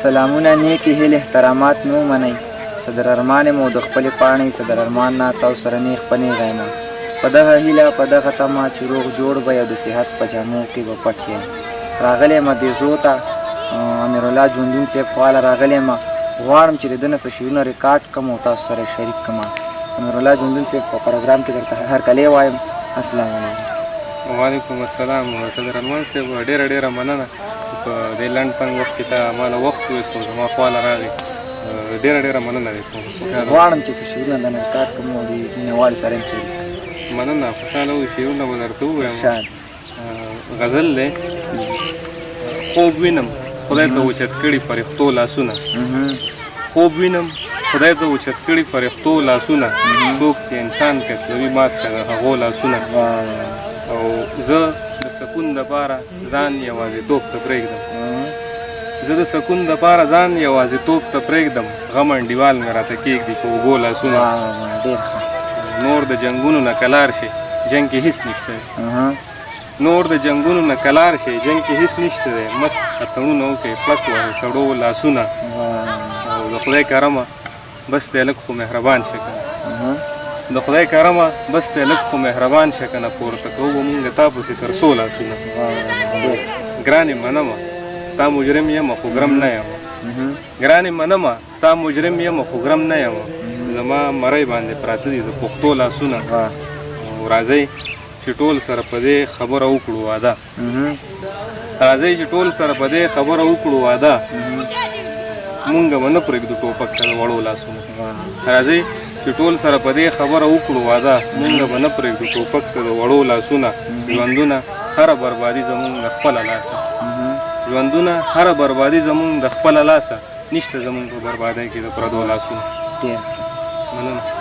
سلامونه نیکی هیلې احترامات مو منئ صدر ارمان مو د خپلې پاڼې صدر ارمان نه تاسو سره نیغ په نیغ یم په دغه هیله په دغه تمه چې روغ جوړ به او د صحت په جامو کې به پټ یم راغلی یم دې زو ته امیرالله ژوندون صاحب خواله راغلی یم غواړم چې د ده نه څه شعرونه ریکارډ کړم او تاسو سره یې شریک کړم امیرالله ژوندون صاحب په پروګرام کې درته هرکلی وایم السلام علیکم. وعلیکم السلام صدر ارمان صاحب ډېره ډېره مننه په دې لنډ تنګ وخت کې ته ماله وخت ویښو زما خواله راغی ډېره ډېره مننه دی غواړم چې څه شعرونه درنه ریکارډ کړم او د مینهوالو سره یې شریک مننه خوشحاله وي شعرونه به درته ووایم غزل دی خوب وینم خدای ته اوچت کړي فرښتو لاسونه خوب وینم خدای ته اوچت کړي فرښتو لاسونه څوک چې انسان کتلوي مات که د هغو لاسونه او زه د سکون دپاره ځان یوازېتوب ته پرېږدم زه د سکون دپاره ځان یوازېتوب ته پرېږدم غم انډیوال مې راته کېږدي په اوږو لاسونه نور د جنګونو نه کلار شي جنګ کې هېڅ نشته دی نور د جنګونو نه کلار شي جنګ کې هېڅ نشته دی مست اتڼونه وکړئ پړک وهئ سړو لاسونه او د خدای کرمه بس دی لږ خو مهربان شه که د خدای کرمه بس دی لږ خو مهربان شه که نه پورته کوو به مونږ تا پسې تر څو لاسونه ګرانې منمه ستا مجرم یمه خو ګرم نه یمه ګرانې منمه ستا مجرم یمه خو ګرم نه یمه زما مرۍ باندې پراته دي د پښتو لاسونه او راځئ چې ټول سره په دې خبره وکړو واده راځئ چې ټول سره په دې خبره وکړو واده مونږ به نه پرېږدو ټوپک ته د وړو لاسونه راځئ چې ټول سره په دې خبره وکړو واده مونږ به نه پرېږدو ټوپک ته د وړو لاسونه ژوندونه هره بربادي زمونږ د خپله لاسه ژوندونه هره بربادي زمونږ د خپله لاسه نشته زمونږ په بربادۍ کې د پردو لاسونه مننه